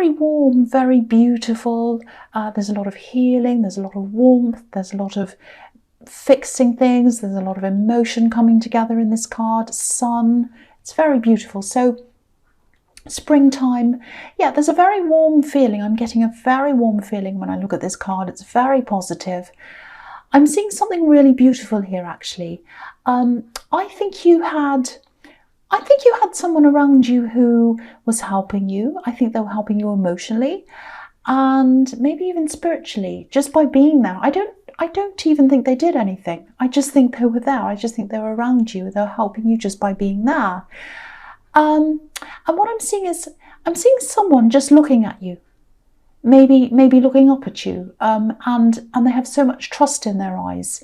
very warm, very beautiful. There's a lot of healing, there's a lot of warmth, there's a lot of fixing things, there's a lot of emotion coming together in this card. Sun, it's very beautiful. So springtime, yeah, there's a very warm feeling. I'm getting a very warm feeling when I look at this card. It's very positive. I'm seeing something really beautiful here, actually. I think you had someone around you who was helping you. I think they were helping you emotionally and maybe even spiritually, just by being there. I don't even think they did anything. I just think they were there. I just think they were around you. They were helping you just by being there. And what I'm seeing is, I'm seeing someone just looking at you, maybe looking up at you, and they have so much trust in their eyes.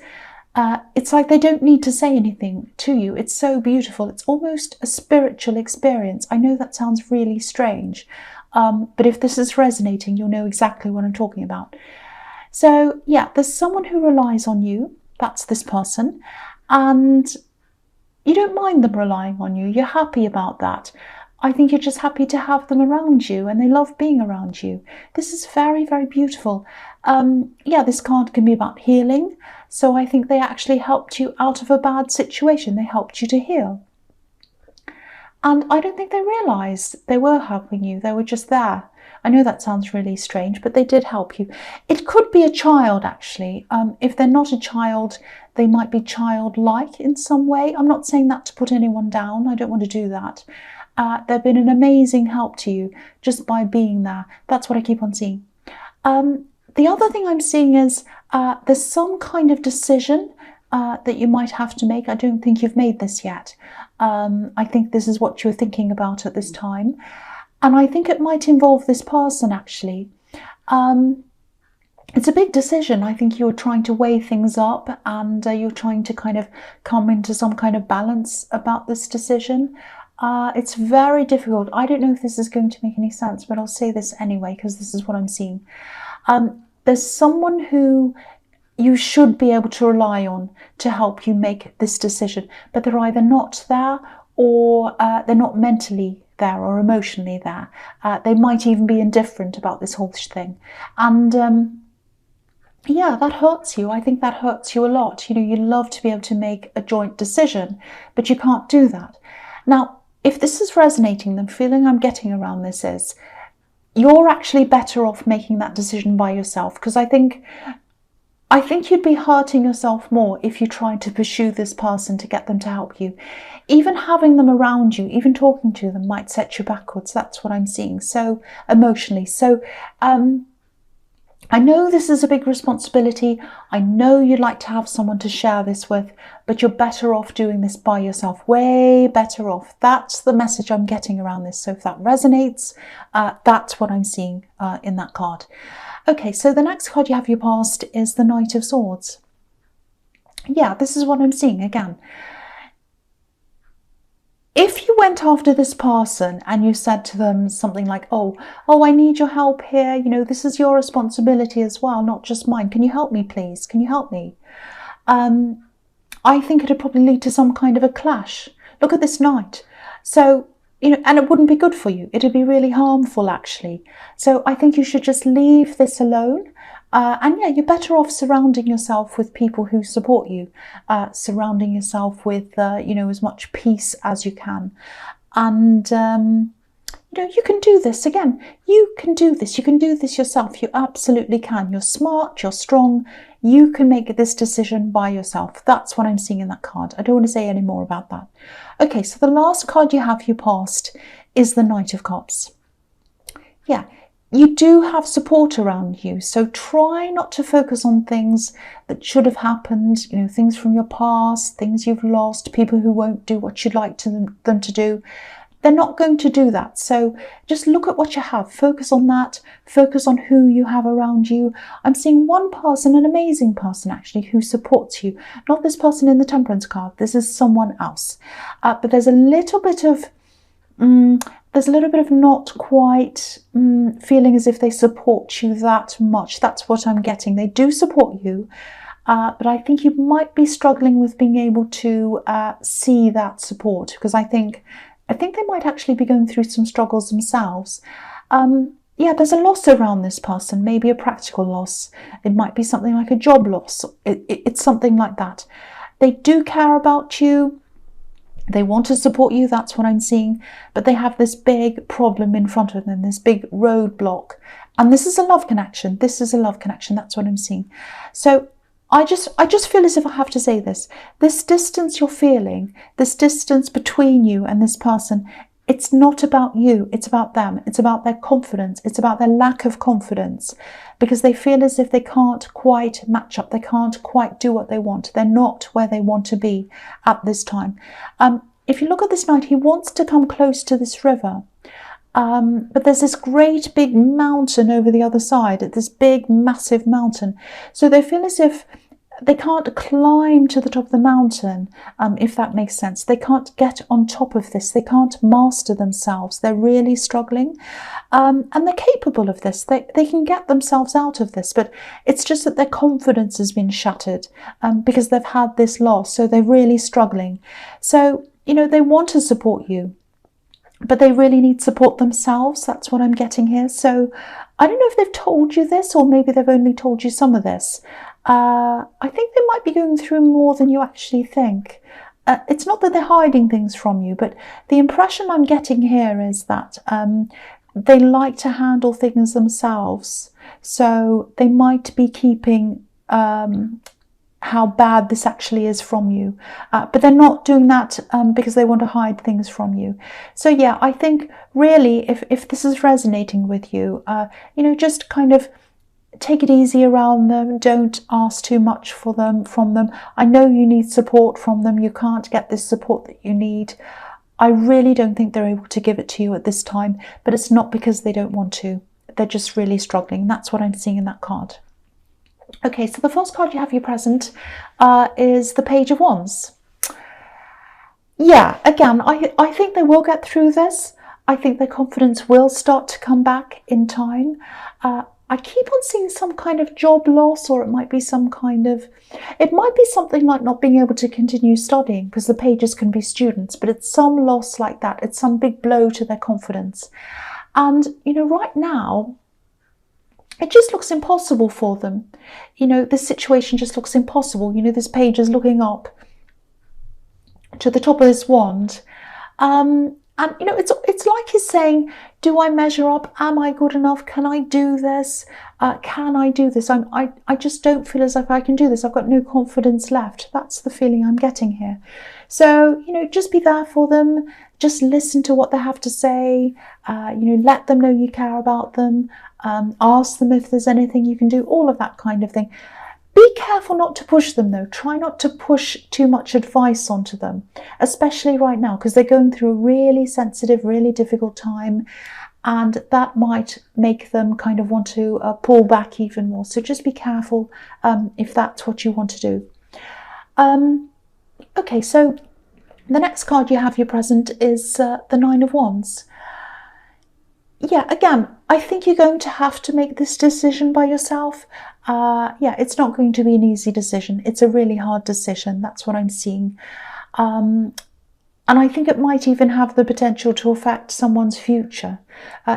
It's like they don't need to say anything to you. It's so beautiful. It's almost a spiritual experience. I know that sounds really strange, but if this is resonating, you'll know exactly what I'm talking about. So yeah, there's someone who relies on you. That's this person. And you don't mind them relying on you. You're happy about that. I think you're just happy to have them around you, and they love being around you. This is very, very beautiful. Yeah, this card can be about healing. So I think they actually helped you out of a bad situation. They helped you to heal. And I don't think they realised they were helping you. They were just there. I know that sounds really strange, but they did help you. It could be a child, actually. If they're not a child, they might be childlike in some way. I'm not saying that to put anyone down. I don't want to do that. They've been an amazing help to you just by being there. That's what I keep on seeing. The other thing I'm seeing is there's some kind of decision that you might have to make. I don't think you've made this yet. I think this is what you're thinking about at this time. And I think it might involve this person, actually. It's a big decision. I think you're trying to weigh things up, and you're trying to kind of come into some kind of balance about this decision. It's very difficult. I don't know if this is going to make any sense, but I'll say this anyway, because this is what I'm seeing. There's someone who you should be able to rely on to help you make this decision, but they're either not there, or they're not mentally there or emotionally there. They might even be indifferent about this whole thing. And yeah, that hurts you. I think that hurts you a lot. You know, you'd love to be able to make a joint decision, but you can't do that. Now, if this is resonating, the feeling I'm getting around this is you're actually better off making that decision by yourself, because I think you'd be hurting yourself more if you tried to pursue this person to get them to help you. Even having them around you, even talking to them, might set you backwards. That's what I'm seeing. So emotionally. So I know this is a big responsibility. I know you'd like to have someone to share this with, but you're better off doing this by yourself. Way better off. That's the message I'm getting around this. So if that resonates, that's what I'm seeing in that card. Okay, so the next card you have your past is the Knight of Swords. Yeah, this is what I'm seeing again. If you went after this person and you said to them something like, oh, I need your help here. You know, this is your responsibility as well, not just mine. Can you help me, please? Can you help me? I think it'd probably lead to some kind of a clash. Look at this knight. So, you know, and it wouldn't be good for you. It'd be really harmful, actually. So I think you should just leave this alone. And yeah, you're better off surrounding yourself with people who support you, surrounding yourself with, you know, as much peace as you can. And, you know, you can do this. Again, you can do this. You can do this yourself. You absolutely can. You're smart. You're strong. You can make this decision by yourself. That's what I'm seeing in that card. I don't want to say any more about that. Okay, so the last card you have your past is the Knight of Cups. Yeah. You do have support around you, so try not to focus on things that should have happened, you know, things from your past, things you've lost, people who won't do what you'd like them to do. They're not going to do that. So just look at what you have, focus on that, focus on who you have around you. I'm seeing one person, an amazing person actually, who supports you. Not this person in the Temperance card, this is someone else. But there's a little bit of not quite feeling as if they support you that much. That's what I'm getting. They do support you, but I think you might be struggling with being able to see that support, because I think they might actually be going through some struggles themselves. yeah, there's a loss around this person, maybe a practical loss. It might be something like a job loss. It's something like that. They do care about you. They want to support you, that's what I'm seeing, but they have this big problem in front of them, this big roadblock. And this is a love connection. This is a love connection. That's what I'm seeing. So I just feel as if I have to say this. This distance you're feeling, this distance between you and this person, it's not about you, it's about them. It's about their confidence. It's about their lack of confidence, because they feel as if they can't quite match up. They can't quite do what they want. They're not where they want to be at this time. If you look at this Knight, he wants to come close to this river. But there's this great big mountain over the other side, this big massive mountain. So they feel as if they can't climb to the top of the mountain, if that makes sense. They can't get on top of this. They can't master themselves. They're really struggling. And they're capable of this. They can get themselves out of this, but it's just that their confidence has been shattered because they've had this loss. So they're really struggling. So, you know, they want to support you, but they really need support themselves. That's what I'm getting here. So I don't know if they've told you this, or maybe they've only told you some of this. I think they might be going through more than you actually think. It's not that they're hiding things from you, but the impression I'm getting here is that they like to handle things themselves. So they might be keeping how bad this actually is from you, but they're not doing that because they want to hide things from you. So yeah, I think really if this is resonating with you, you know, just kind of take it easy around them. Don't ask too much from them. I know you need support from them. You can't get this support that you need. I really don't think they're able to give it to you at this time, but it's not because they don't want to. They're just really struggling. That's what I'm seeing in that card. Okay, so the first card you have you present is the Page of Wands. Yeah, again, I think they will get through this. I think their confidence will start to come back in time. I keep on seeing some kind of job loss, or it might be some kind of, it might be something like not being able to continue studying, because the pages can be students, but it's some loss like that. It's some big blow to their confidence. And, you know, right now, it just looks impossible for them. You know, this situation just looks impossible. You know, this page is looking up to the top of this wand. And, you know, it's like he's saying, do I measure up? Am I good enough? Can I do this? Can I do this? I just don't feel as if I can do this. I've got no confidence left. That's the feeling I'm getting here. So, you know, just be there for them. Just listen to what they have to say. You know, let them know you care about them. Ask them if there's anything you can do. All of that kind of thing. Be careful not to push them though. Try not to push too much advice onto them, especially right now, because they're going through a really sensitive, really difficult time, and that might make them kind of want to pull back even more. So just be careful if that's what you want to do. Okay, so the next card you have here present is the Nine of Wands. Yeah, again, I think you're going to have to make this decision by yourself. Yeah, it's not going to be an easy decision. It's a really hard decision. That's what I'm seeing. And I think it might even have the potential to affect someone's future.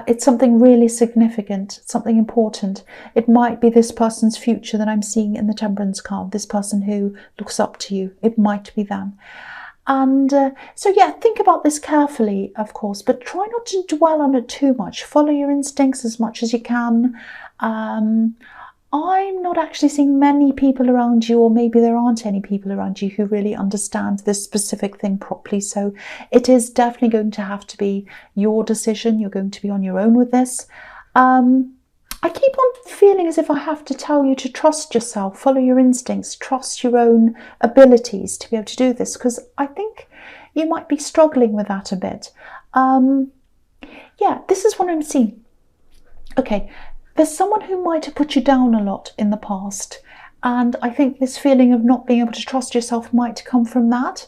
It's something really significant, something important. It might be this person's future that I'm seeing in the Temperance card, this person who looks up to you. It might be them. And so, yeah, think about this carefully, of course, but try not to dwell on it too much. Follow your instincts as much as you can. I'm not actually seeing many people around you, or maybe there aren't any people around you who really understand this specific thing properly. So it is definitely going to have to be your decision. You're going to be on your own with this. I keep on feeling as if I have to tell you to trust yourself, follow your instincts, trust your own abilities to be able to do this, because I think you might be struggling with that a bit. Yeah, this is what I'm seeing. Okay, there's someone who might have put you down a lot in the past, and I think this feeling of not being able to trust yourself might come from that.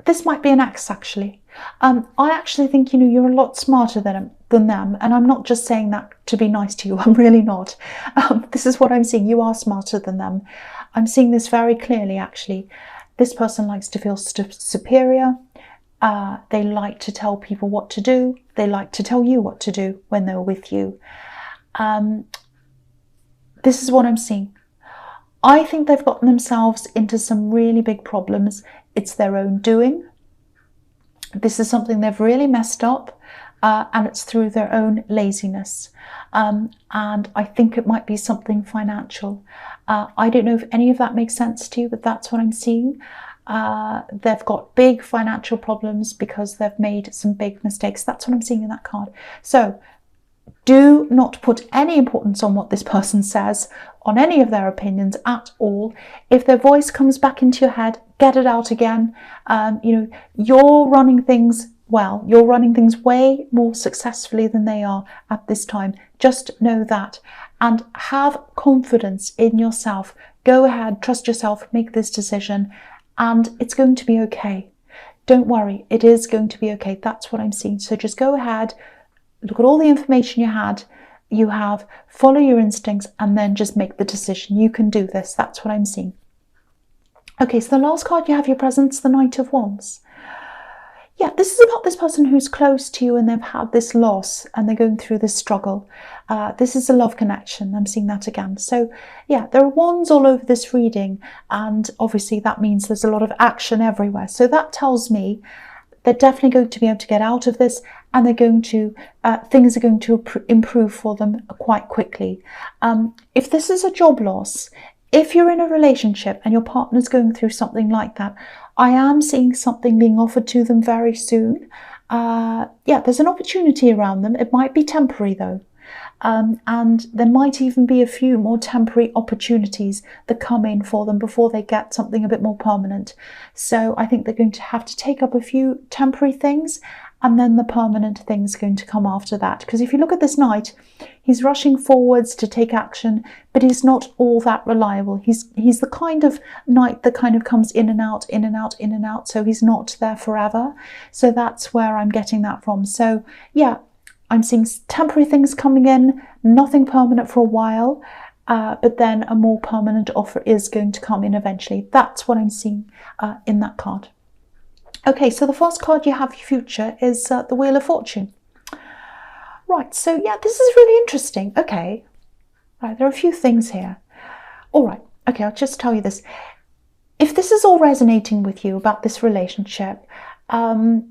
This might be an ex, actually. I actually think, you know, you're a lot smarter than them, and I'm not just saying that to be nice to you. I'm really not. This is what I'm seeing. You are smarter than them. I'm seeing this very clearly, actually. This person likes to feel superior. They like to tell people what to do. They like to tell you what to do when they're with you. This is what I'm seeing. I think they've gotten themselves into some really big problems. It's their own doing. This is something they've really messed up, and it's through their own laziness. And I think it might be something financial. I don't know if any of that makes sense to you, but that's what I'm seeing. They've got big financial problems because they've made some big mistakes. That's what I'm seeing in that card. So do not put any importance on what this person says, on any of their opinions at all. If their voice comes back into your head, get it out again. You're running things well. You're running things way more successfully than they are at this time. Just know that. And have confidence in yourself. Go ahead, trust yourself, make this decision, and it's going to be okay. Don't worry, it is going to be okay. That's what I'm seeing. So just go ahead, look at all the information you have, follow your instincts, and then just make the decision. You can do this. That's what I'm seeing. Okay, so the last card you have your presence, the Knight of Wands. Yeah, this is about this person who's close to you and they've had this loss and they're going through this struggle. This is a love connection. I'm seeing that again. So yeah, there are wands all over this reading, and obviously that means there's a lot of action everywhere. So that tells me they're definitely going to be able to get out of this, and they're going to things are going to improve for them quite quickly. If this is a job loss, if you're in a relationship and your partner's going through something like that, I am seeing something being offered to them very soon. Yeah, there's an opportunity around them. It might be temporary though. And there might even be a few more temporary opportunities that come in for them before they get something a bit more permanent. So I think they're going to have to take up a few temporary things, and then the permanent thing's going to come after that. Because if you look at this knight, he's rushing forwards to take action, but he's not all that reliable. He's the kind of knight that kind of comes in and out, in and out, in and out. So he's not there forever. So that's where I'm getting that from. So yeah, I'm seeing temporary things coming in, nothing permanent for a while, but then a more permanent offer is going to come in eventually. That's what I'm seeing in that card. Okay, so the first card you have, your future, is the Wheel of Fortune. Right, so yeah, this is really interesting. Okay, right, there are a few things here. All right, okay, I'll just tell you this. If this is all resonating with you about this relationship, and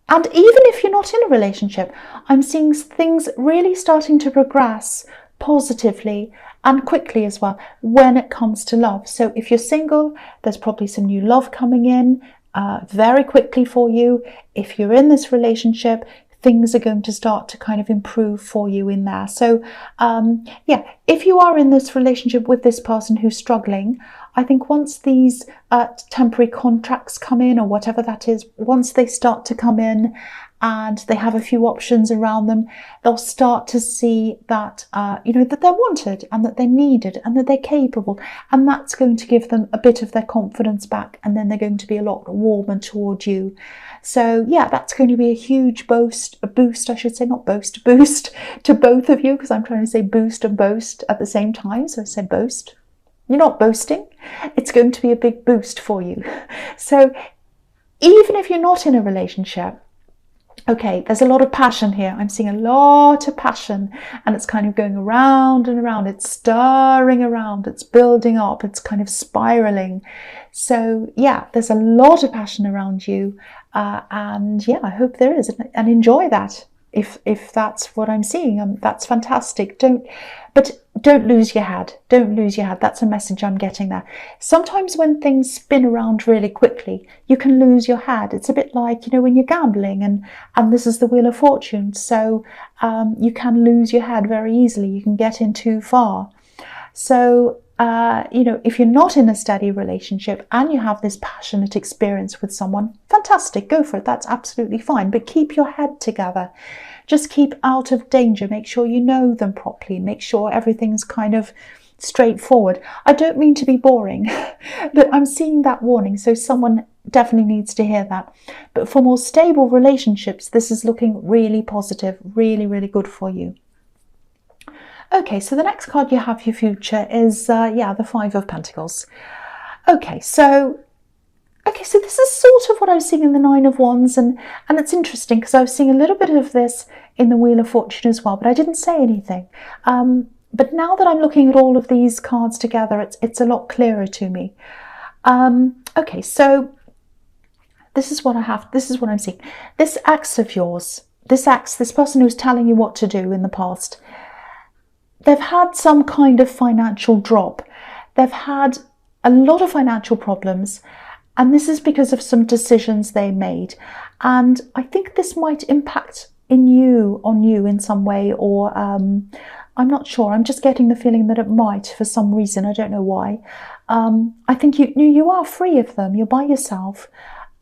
even if you're not in a relationship, I'm seeing things really starting to progress positively and quickly as well when it comes to love. So if you're single, there's probably some new love coming in very quickly for you. If you're in this relationship, things are going to start to kind of improve for you in there. So yeah, if you are in this relationship with this person who's struggling, I think once these temporary contracts come in, or whatever that is, once they start to come in and they have a few options around them, they'll start to see that, that they're wanted and that they're needed and that they're capable. And that's going to give them a bit of their confidence back. And then they're going to be a lot warmer toward you. So yeah, that's going to be a huge boost to both of you, because I'm trying to say boost and boast at the same time. So I said boast. You're not boasting. It's going to be a big boost for you. So even if you're not in a relationship, okay, there's a lot of passion here. I'm seeing a lot of passion, and it's kind of going around and around. It's stirring around. It's building up. It's kind of spiraling. So yeah, there's a lot of passion around you. And yeah, I hope there is, and enjoy that. If that's what I'm seeing, that's fantastic. Don't lose your head. Don't lose your head. That's a message I'm getting there. Sometimes when things spin around really quickly, you can lose your head. It's a bit like, when you're gambling and this is the Wheel of Fortune. So you can lose your head very easily. You can get in too far. So, if you're not in a steady relationship and you have this passionate experience with someone, fantastic, go for it. That's absolutely fine. But keep your head together. Just keep out of danger. Make sure you know them properly. Make sure everything's kind of straightforward. I don't mean to be boring, but I'm seeing that warning. So someone definitely needs to hear that. But for more stable relationships, this is looking really positive, really, really good for you. Okay, so the next card you have, your future, is, the Five of Pentacles. Okay, so Okay, so this is sort of what I was seeing in the Nine of Wands, and it's interesting because I was seeing a little bit of this in the Wheel of Fortune as well, but I didn't say anything. But now that I'm looking at all of these cards together, it's a lot clearer to me. Okay, so this is what I have. This is what I'm seeing. This ex of yours, this person who's telling you what to do in the past, they've had some kind of financial drop. They've had a lot of financial problems, and this is because of some decisions they made. And I think this might impact on you in some way, or I'm not sure. I'm just getting the feeling that it might for some reason. I don't know why. I think you are free of them. You're by yourself.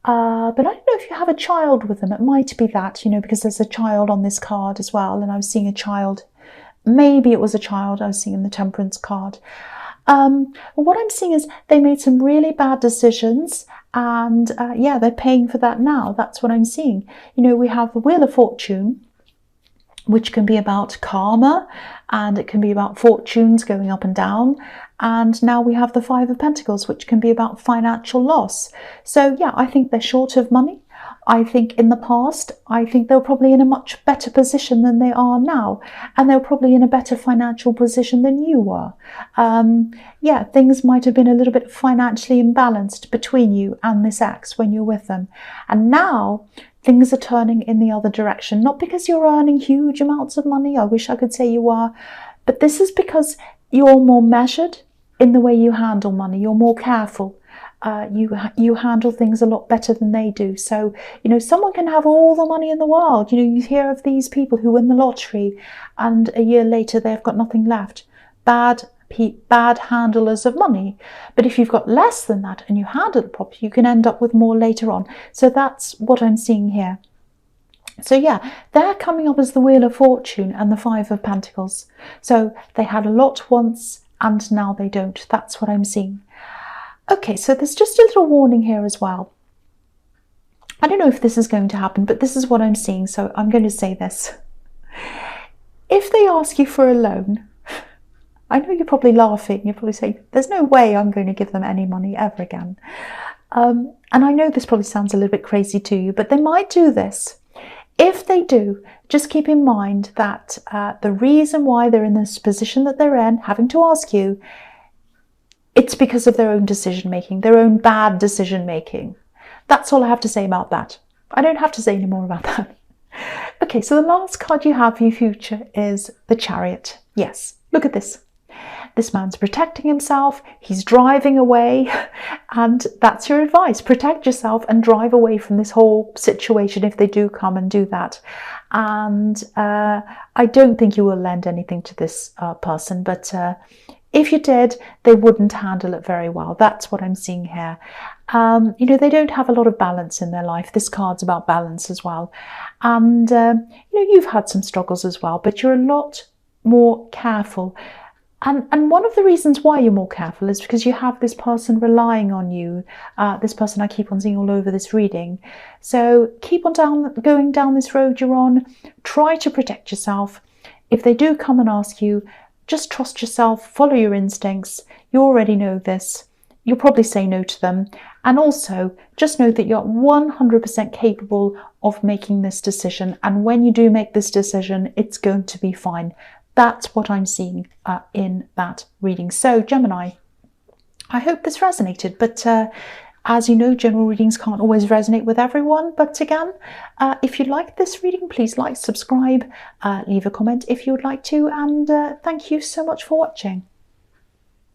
But I don't know if you have a child with them. It might be that, because there's a child on this card as well. And I was seeing a child. Maybe it was a child I was seeing in the Temperance card. What I'm seeing is they made some really bad decisions, and yeah, they're paying for that now. That's what I'm seeing. We have the Wheel of Fortune, which can be about karma, and it can be about fortunes going up and down. And now we have the Five of Pentacles, which can be about financial loss. So yeah, I think they're short of money. I think in the past, I think they were probably in a much better position than they are now. And they were probably in a better financial position than you were. Yeah, things might have been a little bit financially imbalanced between you and this ex when you're with them. And now things are turning in the other direction. Not because you're earning huge amounts of money. I wish I could say you are. But this is because you're more measured in the way you handle money. You're more careful. You handle things a lot better than they do. So, someone can have all the money in the world. You hear of these people who win the lottery and a year later they've got nothing left. Bad handlers of money. But if you've got less than that and you handle it properly, you can end up with more later on. So that's what I'm seeing here. So yeah, they're coming up as the Wheel of Fortune and the Five of Pentacles. So they had a lot once and now they don't. That's what I'm seeing. Okay, so there's just a little warning here as well. I don't know if this is going to happen, but this is what I'm seeing, so I'm going to say this. If they ask you for a loan, I know you're probably laughing, you're probably saying, there's no way I'm going to give them any money ever again. And I know this probably sounds a little bit crazy to you, but they might do this. If they do, just keep in mind that the reason why they're in this position that they're in, having to ask you, it's because of their own decision-making, their own bad decision-making. That's all I have to say about that. I don't have to say any more about that. Okay, so the last card you have for your future is the Chariot. Yes, look at this. This man's protecting himself, he's driving away, and that's your advice. Protect yourself and drive away from this whole situation if they do come and do that. And I don't think you will lend anything to this person, but if you did, they wouldn't handle it very well. That's what I'm seeing here. They don't have a lot of balance in their life. This card's about balance as well. And, you've had some struggles as well, but you're a lot more careful. And one of the reasons why you're more careful is because you have this person relying on you, this person I keep on seeing all over this reading. So keep on going down this road you're on. Try to protect yourself. If they do come and ask you, just trust yourself, follow your instincts. You already know this. You'll probably say no to them. And also, just know that you're 100% capable of making this decision. And when you do make this decision, it's going to be fine. That's what I'm seeing in that reading. So, Gemini, I hope this resonated. But as you know, general readings can't always resonate with everyone. But again, if you like this reading, please like, subscribe, leave a comment if you would like to. And thank you so much for watching.